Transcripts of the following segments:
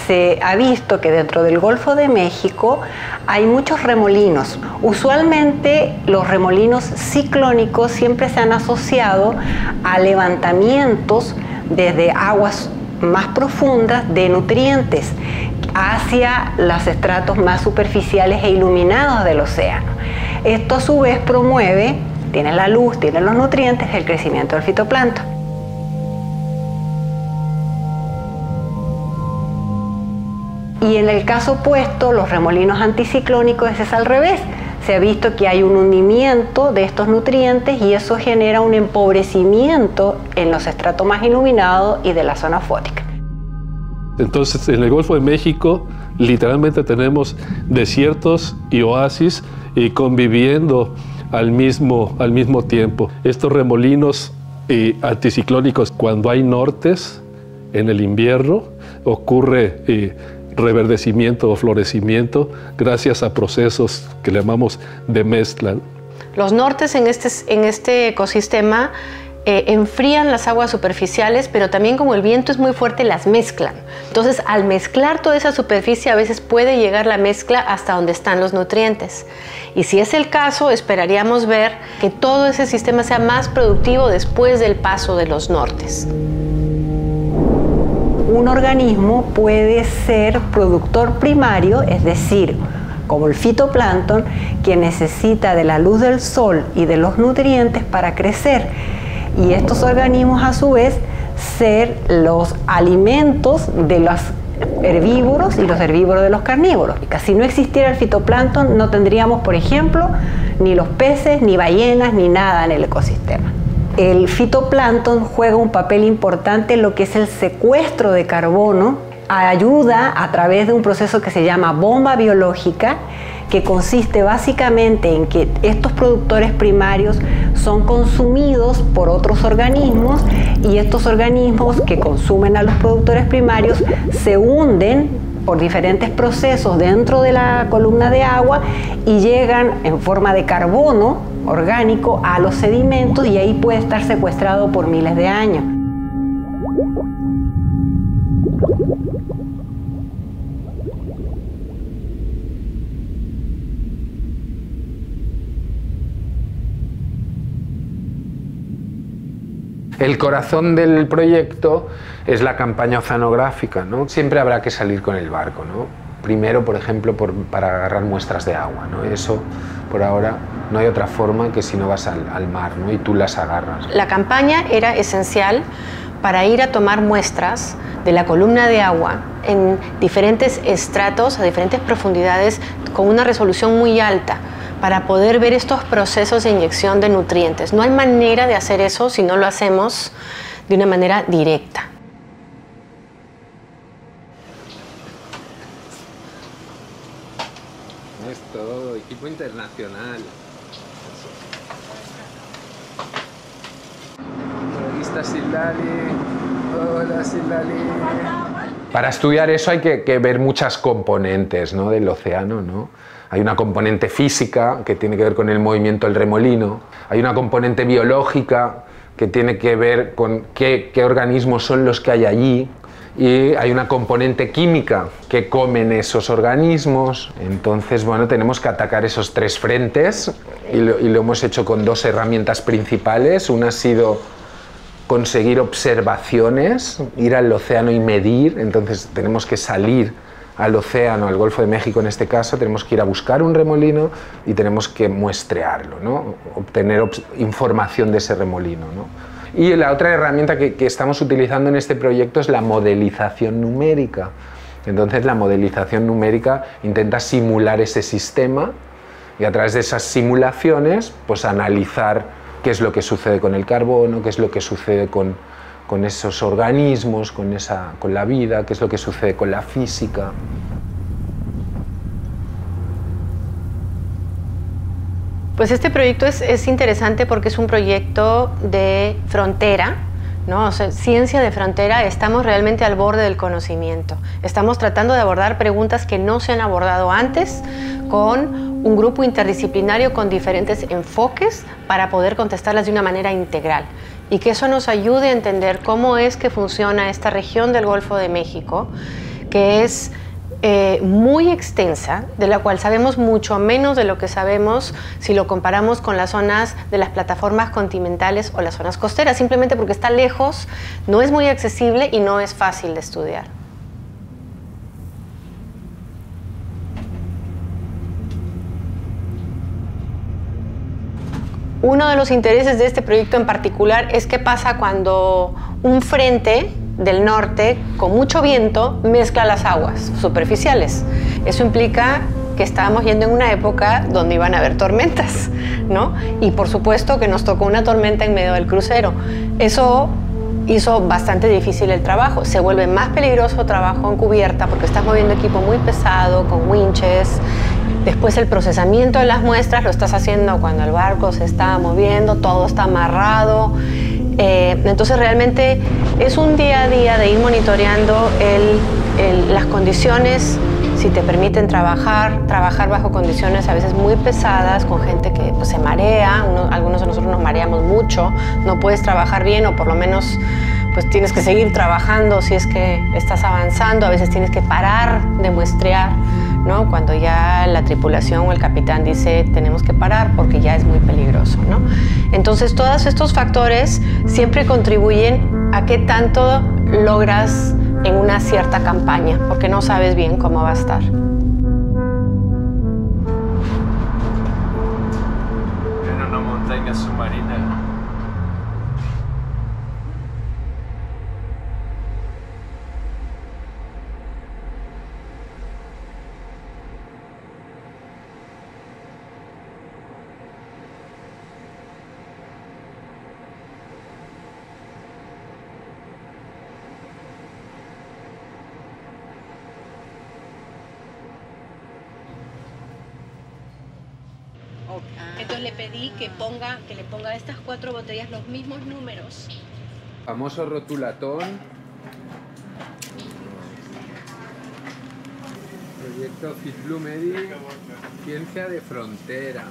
se ha visto que dentro del Golfo de México hay muchos remolinos. Usualmente los remolinos ciclónicos siempre se han asociado a levantamientos desde aguas más profundas de nutrientes hacia los estratos más superficiales e iluminados del océano. Esto a su vez promueve, tiene la luz, tiene los nutrientes, el crecimiento del fitoplancton. Y en el caso opuesto, los remolinos anticiclónicos es al revés. Se ha visto que hay un hundimiento de estos nutrientes y eso genera un empobrecimiento en los estratos más iluminados y de la zona fótica. Entonces, en el Golfo de México, literalmente tenemos desiertos y oasis conviviendo al mismo tiempo. Estos remolinos anticiclónicos, cuando hay nortes en el invierno, ocurre reverdecimiento o florecimiento gracias a procesos que le llamamos de mezcla. Los nortes en este ecosistema enfrían las aguas superficiales, pero también como el viento es muy fuerte, las mezclan. Entonces, al mezclar toda esa superficie, a veces puede llegar la mezcla hasta donde están los nutrientes. Y si es el caso, esperaríamos ver que todo ese sistema sea más productivo después del paso de los nortes. Un organismo puede ser productor primario, es decir, como el fitoplancton, que necesita de la luz del sol y de los nutrientes para crecer. Y estos organismos, a su vez, ser los alimentos de los herbívoros y los herbívoros de los carnívoros. Si no existiera el fitoplancton, no tendríamos, por ejemplo, ni los peces, ni ballenas, ni nada en el ecosistema. El fitoplancton juega un papel importante en lo que es el secuestro de carbono, ayuda a través de un proceso que se llama bomba biológica, que consiste básicamente en que estos productores primarios son consumidos por otros organismos y estos organismos que consumen a los productores primarios se hunden por diferentes procesos dentro de la columna de agua y llegan en forma de carbono orgánico a los sedimentos y ahí puede estar secuestrado por miles de años. El corazón del proyecto es la campaña oceanográfica, ¿no? Siempre habrá que salir con el barco, ¿no? Primero, por ejemplo, para agarrar muestras de agua, ¿no? Eso, por ahora, no hay otra forma que si no vas al mar, ¿no? Y tú las agarras. La campaña era esencial para ir a tomar muestras de la columna de agua en diferentes estratos, a diferentes profundidades, con una resolución muy alta, para poder ver estos procesos de inyección de nutrientes. No hay manera de hacer eso si no lo hacemos de una manera directa. Esto, equipo internacional. Aquí está Silali. Hola, Silali. Para estudiar eso hay que ver muchas componentes, ¿no? Del océano, ¿no? Hay una componente física que tiene que ver con el movimiento del remolino, hay una componente biológica que tiene que ver con qué organismos son los que hay allí, y hay una componente química que comen esos organismos. Entonces, bueno, tenemos que atacar esos tres frentes y lo hemos hecho con dos herramientas principales. Una ha sido conseguir observaciones, ir al océano y medir. Entonces tenemos que salir al océano, al Golfo de México en este caso, tenemos que ir a buscar un remolino y tenemos que muestrearlo, ¿no? Obtener información de ese remolino, ¿no? Y la otra herramienta que estamos utilizando en este proyecto es la modelización numérica. Entonces la modelización numérica intenta simular ese sistema y a través de esas simulaciones pues analizar qué es lo que sucede con el carbono, qué es lo que sucede con esos organismos, con la vida, qué es lo que sucede con la física. Pues este proyecto es interesante porque es un proyecto de frontera, ¿no? O sea, ciencia de frontera. Estamos realmente al borde del conocimiento. Estamos tratando de abordar preguntas que no se han abordado antes con un grupo interdisciplinario con diferentes enfoques para poder contestarlas de una manera integral. Y que eso nos ayude a entender cómo es que funciona esta región del Golfo de México, que es muy extensa, de la cual sabemos mucho menos de lo que sabemos si lo comparamos con las zonas de las plataformas continentales o las zonas costeras, simplemente porque está lejos, no es muy accesible y no es fácil de estudiar. Uno de los intereses de este proyecto en particular es qué pasa cuando un frente del norte con mucho viento mezcla las aguas superficiales. Eso implica que estábamos yendo en una época donde iban a haber tormentas, ¿no? Y por supuesto que nos tocó una tormenta en medio del crucero. Eso hizo bastante difícil el trabajo. Se vuelve más peligroso trabajo en cubierta porque estás moviendo equipo muy pesado, con winches. Después el procesamiento de las muestras lo estás haciendo cuando el barco se está moviendo, todo está amarrado. Entonces realmente es un día a día de ir monitoreando las condiciones, si te permiten trabajar bajo condiciones a veces muy pesadas, con gente que pues, se marea. Algunos de nosotros nos mareamos mucho, no puedes trabajar bien o por lo menos pues tienes que seguir trabajando si es que estás avanzando. A veces tienes que parar de muestrear, ¿no? Cuando ya la tripulación o el capitán dice tenemos que parar porque ya es muy peligroso, ¿no? Entonces todos estos factores siempre contribuyen a qué tanto logras en una cierta campaña, porque no sabes bien cómo va a estar. En una montaña submarina. Entonces le pedí que le ponga a estas 4 botellas los mismos números. Famoso rotulatón. Proyecto FitBlue Medi, ciencia de frontera.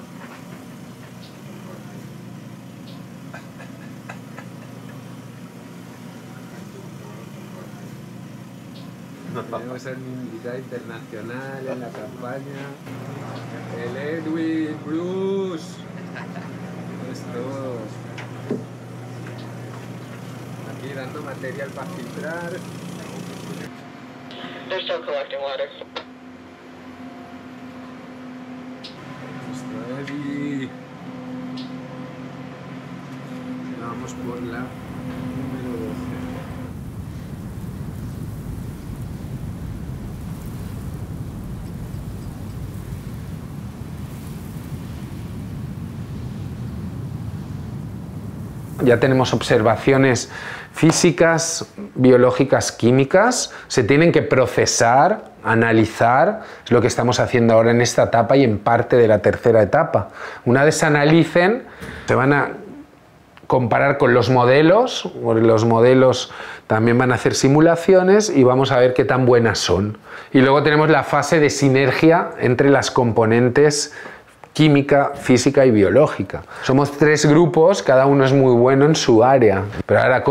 Tenemos a un invitado internacional en la campaña, el Edwin Bruce. Todos aquí dando material para filtrar. They're still collecting water. Nuestro Eddie. Vamos por la número 12. Ya tenemos observaciones físicas, biológicas, químicas, se tienen que procesar, analizar, es lo que estamos haciendo ahora en esta etapa y en parte de la tercera etapa. Una vez se analicen, se van a comparar con los modelos también van a hacer simulaciones y vamos a ver qué tan buenas son. Y luego tenemos la fase de sinergia entre las componentes química, física y biológica. Somos 3 grupos, cada uno es muy bueno en su área. Pero ahora,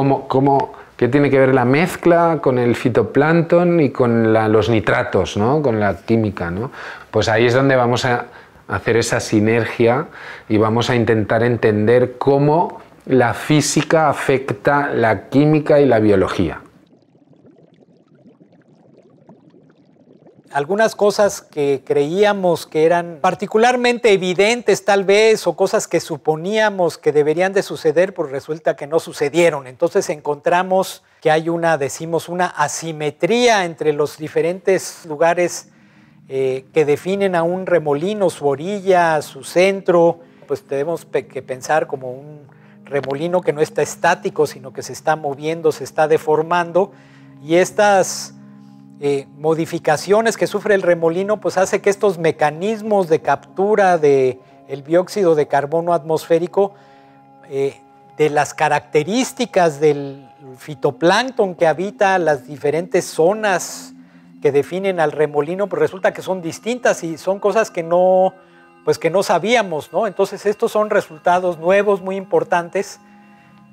¿qué tiene que ver la mezcla con el fitoplancton y con los nitratos, ¿no? Con la química, ¿no? Pues ahí es donde vamos a hacer esa sinergia y vamos a intentar entender cómo la física afecta la química y la biología. Algunas cosas que creíamos que eran particularmente evidentes tal vez o cosas que suponíamos que deberían de suceder, pues resulta que no sucedieron. Entonces encontramos que hay una asimetría entre los diferentes lugares que definen a un remolino, su orilla, su centro. Pues tenemos que pensar como un remolino que no está estático, sino que se está moviendo, se está deformando, y estas modificaciones que sufre el remolino pues hace que estos mecanismos de captura del dióxido de carbono atmosférico de las características del fitoplancton que habita las diferentes zonas que definen al remolino, pues resulta que son distintas y son cosas que no sabíamos, ¿no? Entonces estos son resultados nuevos muy importantes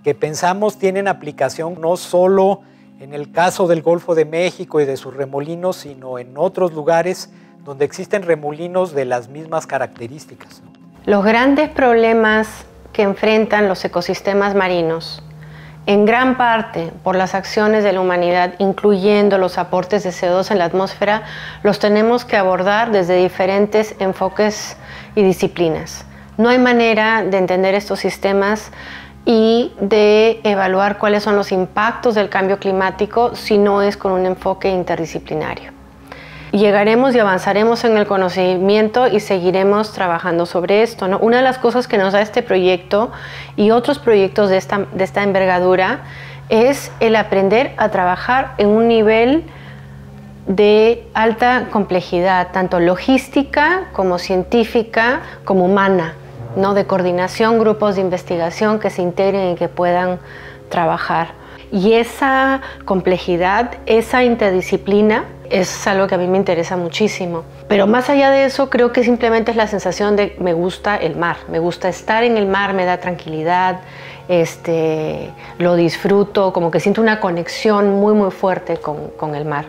que pensamos tienen aplicación no solo en el caso del Golfo de México y de sus remolinos, sino en otros lugares donde existen remolinos de las mismas características, ¿no? Los grandes problemas que enfrentan los ecosistemas marinos, en gran parte por las acciones de la humanidad, incluyendo los aportes de CO2 en la atmósfera, los tenemos que abordar desde diferentes enfoques y disciplinas. No hay manera de entender estos sistemas y de evaluar cuáles son los impactos del cambio climático si no es con un enfoque interdisciplinario. Llegaremos y avanzaremos en el conocimiento y seguiremos trabajando sobre esto, ¿no? Una de las cosas que nos da este proyecto y otros proyectos de esta envergadura es el aprender a trabajar en un nivel de alta complejidad, tanto logística como científica como humana, ¿no? De coordinación, grupos de investigación que se integren y que puedan trabajar. Y esa complejidad, esa interdisciplina, es algo que a mí me interesa muchísimo. Pero más allá de eso, creo que simplemente es la sensación de me gusta el mar, me gusta estar en el mar, me da tranquilidad, lo disfruto, como que siento una conexión muy muy fuerte con el mar.